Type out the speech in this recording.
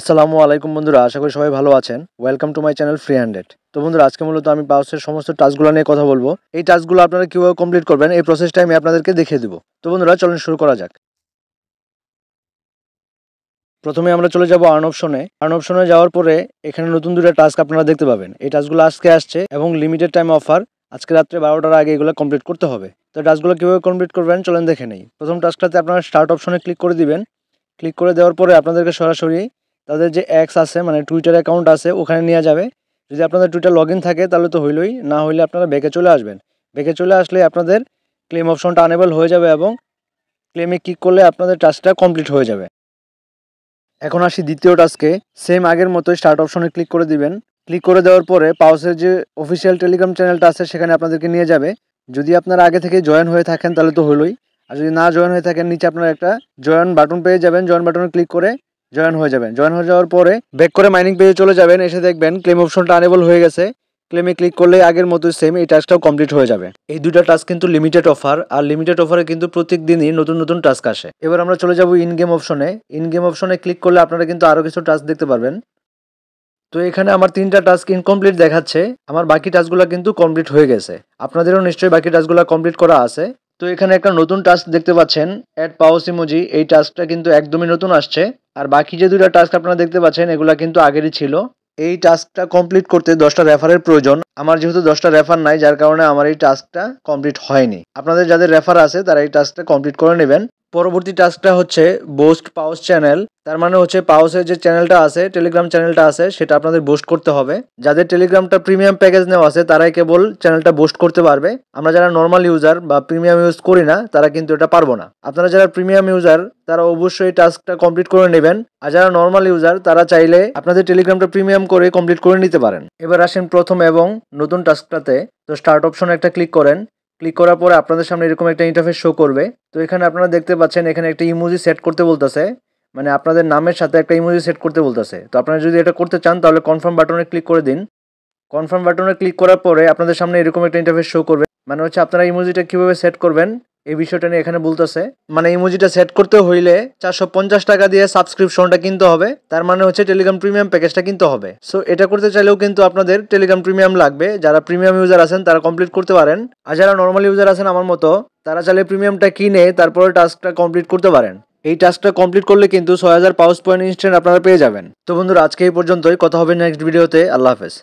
আসসালামু আলাইকুম বন্ধুরা, আশা করি সবাই ভালো আছেন। Welcome to my channel free handed. তো বন্ধুরা, আজকে মূলত আমি পাউসের সমস্ত টাস্কগুলো নিয়ে কথা বলবো। এই টাস্কগুলো আপনারা কীভাবে কমপ্লিট করবেন এই প্রসেসটা আমি আপনাদেরকে দেখিয়ে দেবো। তো বন্ধুরা, চলুন শুরু করা যাক। প্রথমে আমরা চলে যাব আর্ন অপশনে। আর্ন অপশনে যাওয়ার পরে এখানে নতুন দুটো টাস্ক আপনারা দেখতে পাবেন। এই টাস্কগুলো আজকে আসছে এবং লিমিটেড টাইম অফার। আজকে রাত্রে 12টার আগে এগুলো কমপ্লিট করতে হবে। তো টাস্কগুলো কীভাবে কমপ্লিট করবেন চলেন দেখে নেই। প্রথম টাস্কটাতে আপনারা স্টার্ট অপশনে ক্লিক করে দিবেন। ক্লিক করে দেওয়ার পরে আপনাদেরকে সরাসরি তাদের যে এক্স আছে মানে টুইটার অ্যাকাউন্ট আছে ওখানে নিয়ে যাবে। যদি আপনাদের টুইটার লগ ইন থাকে তাহলে তো হইলই, না হইলে আপনারা ব্যাকে চলে আসবেন। ব্যাকে চলে আসলে আপনাদের ক্লেম অপশনটা আনেবল হয়ে যাবে এবং ক্লেমে ক্লিক করলে আপনাদের টাস্কটা কমপ্লিট হয়ে যাবে। এখন আসি দ্বিতীয় টাস্কে। সেম আগের মতোই স্টার্ট অপশনে ক্লিক করে দিবেন। ক্লিক করে দেওয়ার পরে পাউসের যে অফিসিয়াল টেলিগ্রাম চ্যানেলটা আছে সেখানে আপনাদেরকে নিয়ে যাবে। যদি আপনারা আগে থেকে জয়েন হয়ে থাকেন তাহলে তো হলোই, আর যদি না জয়েন হয়ে থাকেন নিচে আপনারা একটা জয়েন বাটন পেয়ে যাবেন। জয়েন বাটনে ক্লিক করে জয়েন হয়ে যাবেন। জয়েন হয়ে যাওয়ার পরে ব্যাক করে মাইনিং পেজে চলে যাবেন। এসে দেখবেন ক্লেম অপশনটা আনেবল হয়ে গেছে। ক্লেমে ক্লিক করলে আগের মতো সেম এই টাস্কটাও কমপ্লিট হয়ে যাবে। এই দুইটা টাস্ক কিন্তু লিমিটেড অফার, আর লিমিটেড অফারে কিন্তু প্রত্যেক দিনই নতুন নতুন টাস্ক আসে। এবার আমরা চলে যাব ইন গেম অপশনে। ইন গেম অপশনে ক্লিক করলে আপনারা কিন্তু আরও কিছু টাস্ক দেখতে পারবেন। তো এখানে আমার 3টা টাস্ক ইনকমপ্লিট দেখাচ্ছে। আমার বাকি টাস্কগুলো কিন্তু কমপ্লিট হয়ে গেছে। আপনাদেরও নিশ্চয়ই বাকি টাস্কগুলো কমপ্লিট করা আছে। তো এখানে একটা নতুন টাস্ক দেখতে পাচ্ছেন, অ্যাড পাউস ইমোজি। এই টাস্কটা কিন্তু একদমই নতুন আসছে। আর বাকি যে দুইটা টাস্ক আপনারা দেখতে পাচ্ছেন এগুলা কিন্তু আগেরই ছিল। এই টাস্কটা কমপ্লিট করতে 10টা রেফারের প্রয়োজন। আমার যেহেতু 10টা রেফার নাই, যার কারণে আমার এই টাস্কটা কমপ্লিট হয়নি। আপনাদের যাদের রেফার আছে তারা এই টাস্কটা কমপ্লিট করে নেবেন। পরবর্তী টাস্কটা হচ্ছে বুস্ট পাউস চ্যানেল। তার মানে হচ্ছে পাউসের যে চ্যানেলটা আছে, টেলিগ্রাম চ্যানেলটা আছে, সেটা আপনাদের বুস্ট করতে হবে। যাদের টেলিগ্রামটা প্রিমিয়াম প্যাকেজ নেওয়া আছে তারাই কেবল চ্যানেলটা বুস্ট করতে পারবে। আমরা যারা নর্মাল ইউজার বা প্রিমিয়াম ইউজ করি না তারা কিন্তু এটা পারবো না। আপনারা যারা প্রিমিয়াম ইউজার তারা অবশ্যই টাস্কটা কমপ্লিট করে নেবেন। আর যারা নর্মাল ইউজার তারা চাইলে আপনাদের টেলিগ্রামটা প্রিমিয়াম করে কমপ্লিট করে নিতে পারেন। এবার আসেন প্রথম এবং নতুন টাস্কটাতে। তো স্টার্ট অপশনে একটা ক্লিক করেন। ক্লিক করার পরে আপনাদের সামনে এরকম একটা ইন্টারফেস শো করবে। তো এখানে আপনারা দেখতে পাচ্ছেন এখানে একটা ইমোজি সেট করতে বলতেছে, মানে আপনাদের নামের সাথে একটা ইমোজি সেট করতে বলতেছে। তো আপনারা যদি এটা করতে চান তাহলে কনফার্ম বাটনে ক্লিক করে দিন। কনফার্ম বাটনে ক্লিক করার পরে আপনাদের সামনে এরকম একটা ইন্টারফেস শো করবে। মানে হচ্ছে আপনারা ইমোজিটা কিভাবে সেট করবেন এই বিষয়টা নিয়ে এখানে বলতেছে। মানে ইমোজিটা সেট করতে হইলে 450 টাকা দিয়ে সাবস্ক্রিপশনটা কিনতে হবে। তার মানে হচ্ছে টেলিগ্রাম প্রিমিয়াম প্যাকেজটা কিনতে হবে। সো এটা করতে চাইলেও কিন্তু আপনাদের টেলিগ্রাম প্রিমিয়াম লাগবে। যারা প্রিমিয়াম ইউজার আছেন তারা কমপ্লিট করতে পারেন। আর যারা নর্মাল ইউজার আছেন আমার মতো তারা চাইলে প্রিমিয়ামটা কিনে তারপরে টাস্কটা কমপ্লিট করতে পারেন। এই টাস্কটা কমপ্লিট করলে কিন্তু 6000 পাউস পয়েন্ট ইনস্ট্যান্ট আপনারা পেয়ে যাবেন। তো বন্ধুরা, আজকে এই পর্যন্তই। কথা হবে নেক্সট ভিডিওতে। আল্লাহ হাফেজ।